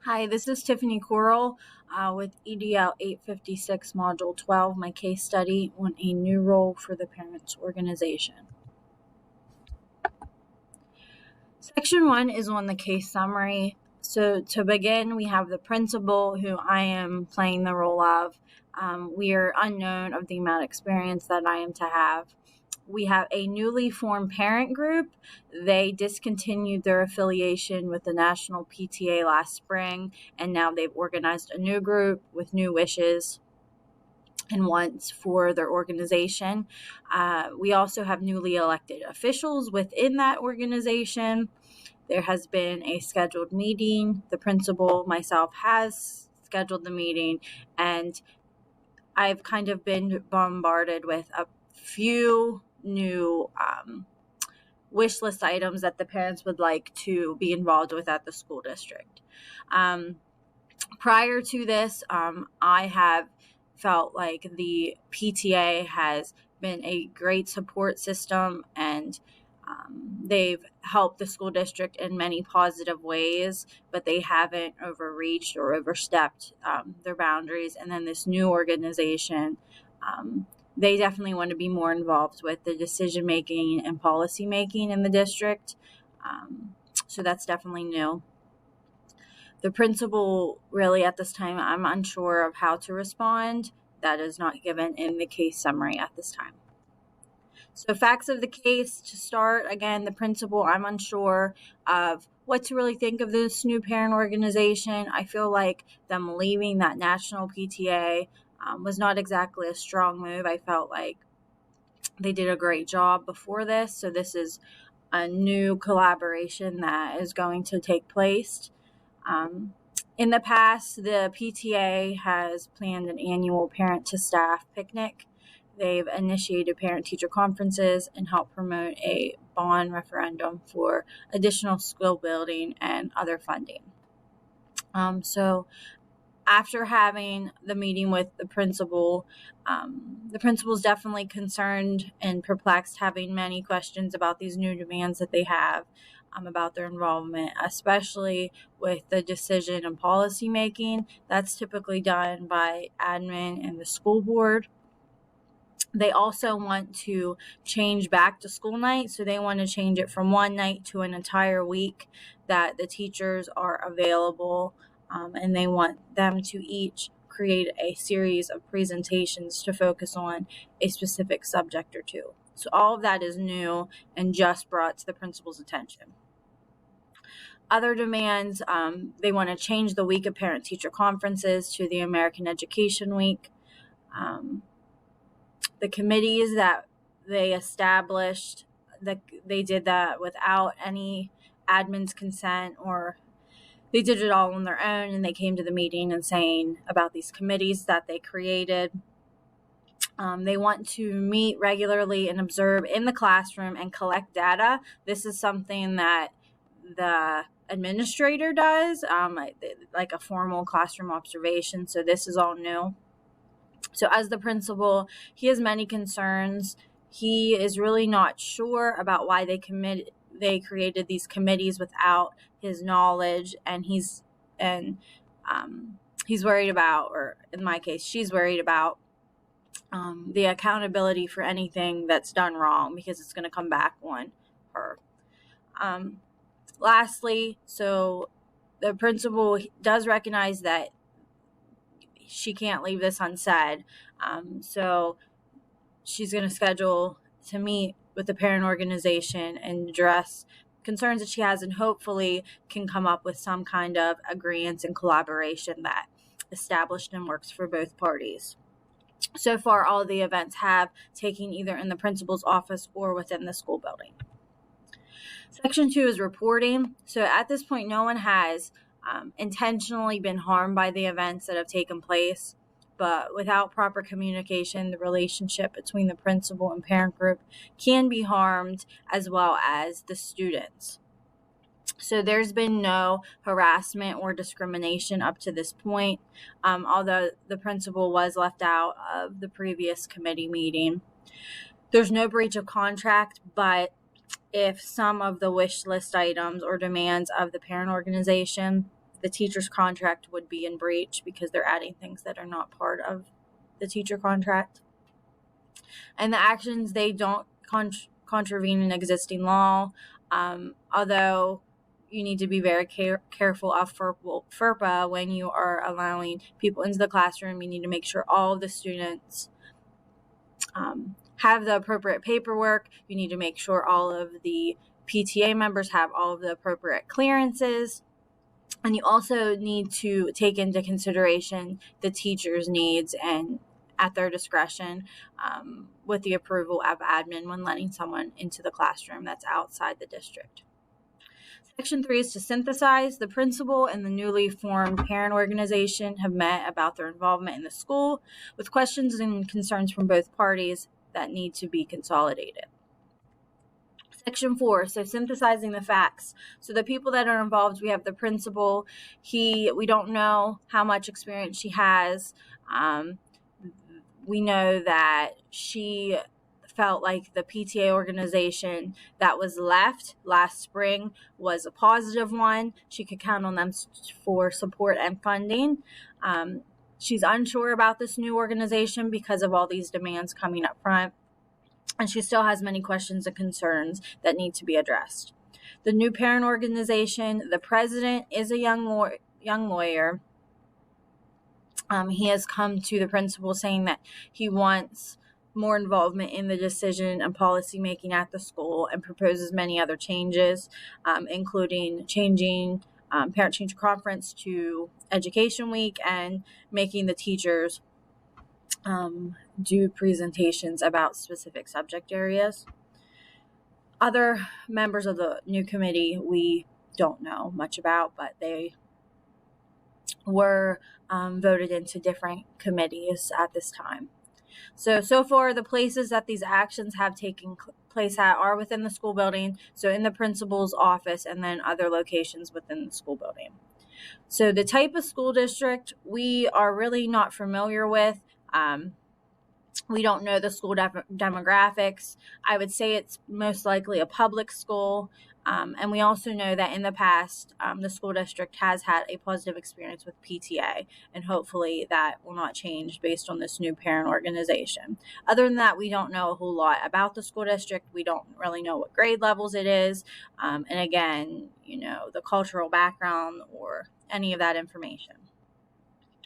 Hi, this is Tiffany Coral with EDL 856 Module 12, my case study on a new role for the parents organization. Section 1 is on the case summary. So to begin, we have the principal, who I am playing the role of. We are unknown of the amount of experience that I am to have. We have a newly formed parent group. They discontinued their affiliation with the National PTA last spring, and now they've organized a new group with new wishes and wants for their organization. We also have newly elected officials within that organization. There has been a scheduled meeting. The principal, myself, has scheduled the meeting, and I've kind of been bombarded with a few new wish list items that the parents would like to be involved with at the school district. Prior to this, I have felt like the PTA has been a great support system, and they've helped the school district in many positive ways, but they haven't overreached or overstepped their boundaries. And then this new organization, they definitely want to be more involved with the decision making and policy making in the district. So that's definitely new. The principal, really, at this time, I'm unsure of how to respond. That is not given in the case summary at this time. So facts of the case to start. Again, the principal, I'm unsure of what to really think of this new parent organization. I feel like them leaving that national PTA was not exactly a strong move. I felt like they did a great job before this. So this is a new collaboration that is going to take place. In the past, the PTA has planned an annual parent to staff picnic. They've initiated parent-teacher conferences and helped promote a bond referendum for additional skill building and other funding. So after having the meeting with the principal is definitely concerned and perplexed, having many questions about these new demands that they have about their involvement, especially with the decision and policy making. That's typically done by admin and the school board. They also want to change back to school night, so they want to change it from one night to an entire week that the teachers are available, and they want them to each create a series of presentations to focus on a specific subject or two. So all of that is new and just brought to the principal's attention. Other demands, they want to change the week of parent-teacher conferences to the American Education Week. The committees that they established, they did that without any admin's consent, or they did it all on their own, and they came to the meeting and saying about these committees that they created. They want to meet regularly and observe in the classroom and collect data. This is something that the administrator does, like a formal classroom observation. So this is all new. So as the principal, he has many concerns. He is really not sure about why they created these committees without his knowledge, and he's worried about, or in my case, she's worried about the accountability for anything that's done wrong, because it's going to come back on her. Lastly, so the principal does recognize that she can't leave this unsaid. So she's going to schedule to meet with the parent organization and address concerns that she has, and hopefully can come up with some kind of agreement and collaboration that established and works for both parties. So far, all the events have taken either in the principal's office or within the school building. Section 2 is reporting. So at this point, no one has intentionally been harmed by the events that have taken place, but without proper communication, the relationship between the principal and parent group can be harmed, as well as the students. So there's been no harassment or discrimination up to this point, although the principal was left out of the previous committee meeting. There's no breach of contract, but if some of the wish list items or demands of the parent organization the teacher's contract would be in breach because they're adding things that are not part of the teacher contract. And the actions, they don't contravene an existing law, although you need to be very careful of FERPA when you are allowing people into the classroom. You need to make sure all of the students have the appropriate paperwork. You need to make sure all of the PTA members have all of the appropriate clearances. And you also need to take into consideration the teacher's needs and at their discretion, with the approval of admin when letting someone into the classroom that's outside the district. Section 3 is to synthesize. The principal and the newly formed parent organization have met about their involvement in the school with questions and concerns from both parties that need to be consolidated. Section 4, so synthesizing the facts. So the people that are involved, we have the principal. We don't know how much experience she has. We know that she felt like the PTA organization that was left last spring was a positive one. She could count on them for support and funding. She's unsure about this new organization because of all these demands coming up front, and she still has many questions and concerns that need to be addressed. The new parent organization, the president is a young lawyer. He has come to the principal saying that he wants more involvement in the decision and policy making at the school and proposes many other changes, including changing parent-teacher conference to education week and making the teachers do presentations about specific subject areas. Other members of the new committee we don't know much about, but they were voted into different committees at this time. So far, the places that these actions have taken place at are within the school building, so in the principal's office, and then other locations within the school building. So the type of school district we are really not familiar with. We don't know the school demographics. I would say it's most likely a public school. And we also know that in the past, the school district has had a positive experience with PTA, and hopefully that will not change based on this new parent organization. Other than that, we don't know a whole lot about the school district. We don't really know what grade levels it is. And again, the cultural background or any of that information.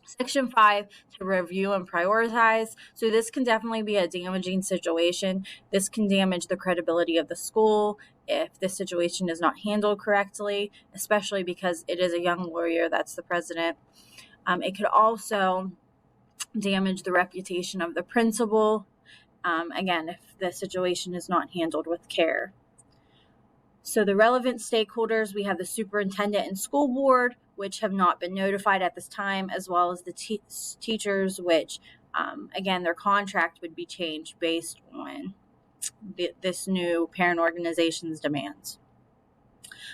Section 5, to review and prioritize. So this can definitely be a damaging situation. This can damage the credibility of the school if this situation is not handled correctly, especially because it is a young lawyer that's the president. It could also damage the reputation of the principal, again, if the situation is not handled with care. So the relevant stakeholders, we have the superintendent and school board, which have not been notified at this time, as well as the teachers, which, again, their contract would be changed based on this new parent organization's demands.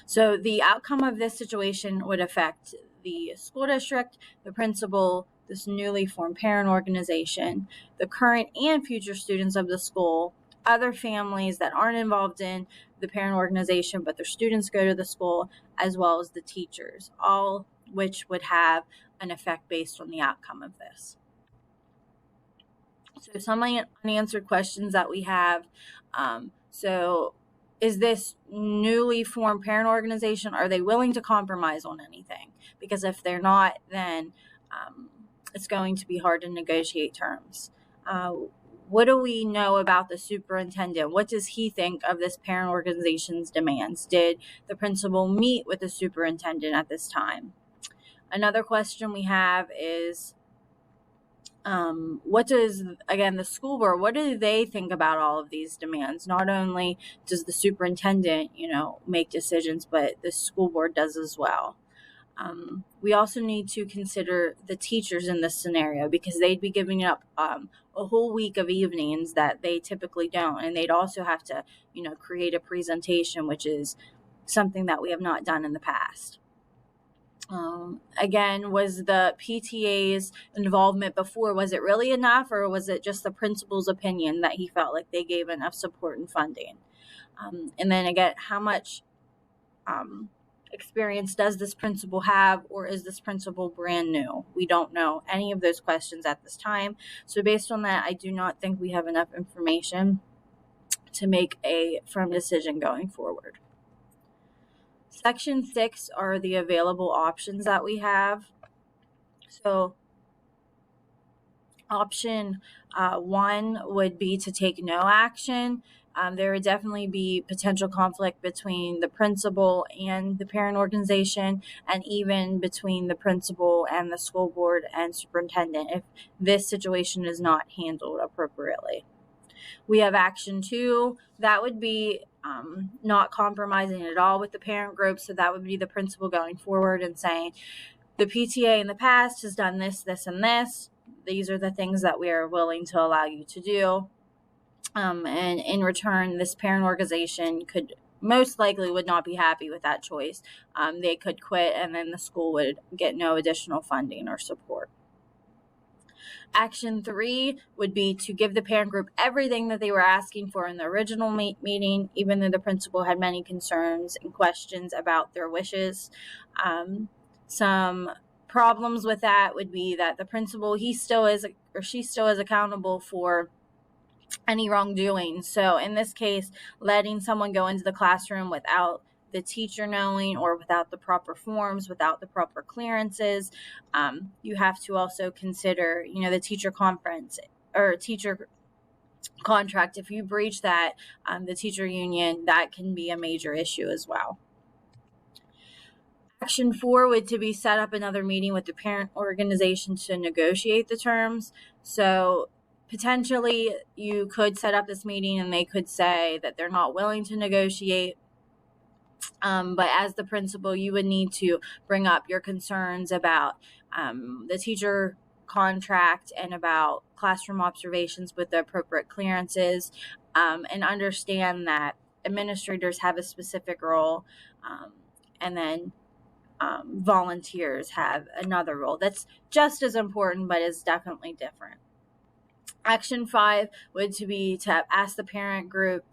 So the outcome of this situation would affect the school district, the principal, this newly formed parent organization, the current and future students of the school, other families that aren't involved in the parent organization, but their students go to the school, as well as the teachers, all which would have an effect based on the outcome of this. So some unanswered questions that we have. So is this newly formed parent organization, are they willing to compromise on anything? Because if they're not, then it's going to be hard to negotiate terms. What do we know about the superintendent? What does he think of this parent organization's demands? Did the principal meet with the superintendent at this time? Another question we have is, what does, again, the school board, what do they think about all of these demands? Not only does the superintendent, make decisions, but the school board does as well. We also need to consider the teachers in this scenario, because they'd be giving up a whole week of evenings that they typically don't, and they'd also have to, create a presentation, which is something that we have not done in the past. Again, was the PTA's involvement before, was it really enough, or was it just the principal's opinion that he felt like they gave enough support and funding? And then again, how much experience does this principal have, or is this principal brand new? We don't know any of those questions at this time. So based on that, I do not think we have enough information to make a firm decision going forward. Section 6 are the available options that we have. So option 1 would be to take no action. There would definitely be potential conflict between the principal and the parent organization, and even between the principal and the school board and superintendent if this situation is not handled appropriately. We have action 2. That would be not compromising at all with the parent group. So that would be the principal going forward and saying, the PTA in the past has done this, this, and this. These are the things that we are willing to allow you to do. And in return, this parent organization could most likely would not be happy with that choice. They could quit, and then the school would get no additional funding or support. Action 3 would be to give the parent group everything that they were asking for in the original meeting, even though the principal had many concerns and questions about their wishes. Some problems with that would be that the principal, he still is, or she still is accountable for any wrongdoing. So in this case, letting someone go into the classroom without the teacher knowing, or without the proper forms, without the proper clearances, you have to also consider, the teacher conference or teacher contract. If you breach that, the teacher union, that can be a major issue as well. Action 4 would to be set up another meeting with the parent organization to negotiate the terms. So potentially you could set up this meeting and they could say that they're not willing to negotiate. But as the principal, you would need to bring up your concerns about the teacher contract and about classroom observations with the appropriate clearances, and understand that administrators have a specific role, and then volunteers have another role that's just as important but is definitely different. Action 5 would to be to ask the parent group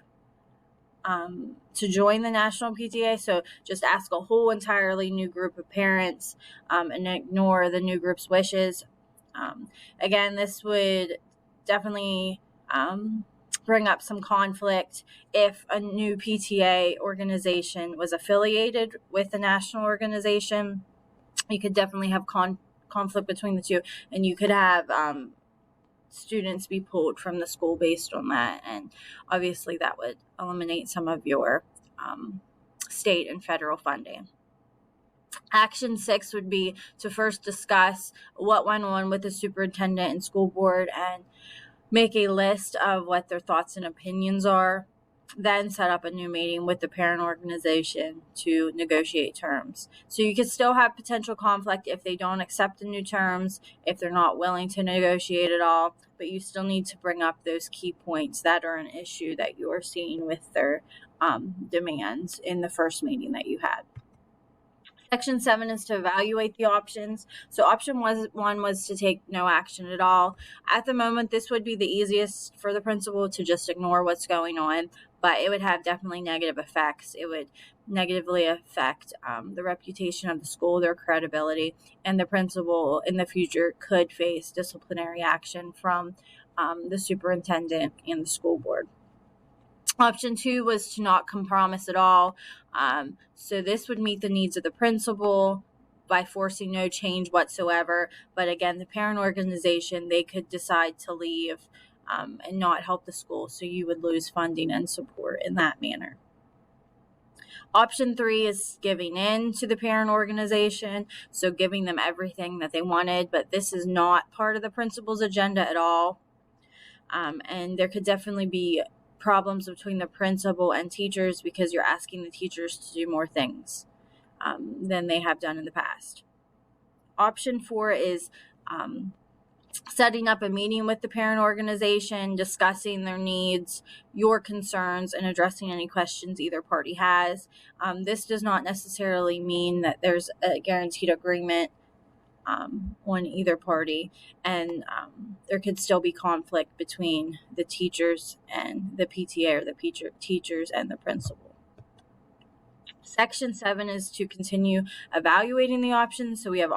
to join the national PTA. So just ask a whole entirely new group of parents, and ignore the new group's wishes. Again, this would definitely bring up some conflict if a new PTA organization was affiliated with the national organization. You could definitely have conflict between the two, and you could have students be pulled from the school based on that, and obviously that would eliminate some of your state and federal funding. Action 6 would be to first discuss what went on with the superintendent and school board and make a list of what their thoughts and opinions are, then set up a new meeting with the parent organization to negotiate terms. So you could still have potential conflict if they don't accept the new terms, if they're not willing to negotiate at all, but you still need to bring up those key points that are an issue that you are seeing with their demands in the first meeting that you had. Section 7 is to evaluate the options. So option 1 was to take no action at all. At the moment, this would be the easiest for the principal to just ignore what's going on, but it would have definitely negative effects. It would negatively affect the reputation of the school, their credibility, and the principal in the future could face disciplinary action from the superintendent and the school board. Option 2 was to not compromise at all. So this would meet the needs of the principal by forcing no change whatsoever. But again, the parent organization, they could decide to leave and not help the school. So you would lose funding and support in that manner. Option 3 is giving in to the parent organization, so giving them everything that they wanted, but this is not part of the principal's agenda at all. And there could definitely be problems between the principal and teachers because you're asking the teachers to do more things than they have done in the past. Option 4 is setting up a meeting with the parent organization, discussing their needs, your concerns, and addressing any questions either party has. This does not necessarily mean that there's a guaranteed agreement on either party, and there could still be conflict between the teachers and the PTA, or the teachers and the principal. Section 7 is to continue evaluating the options. So we have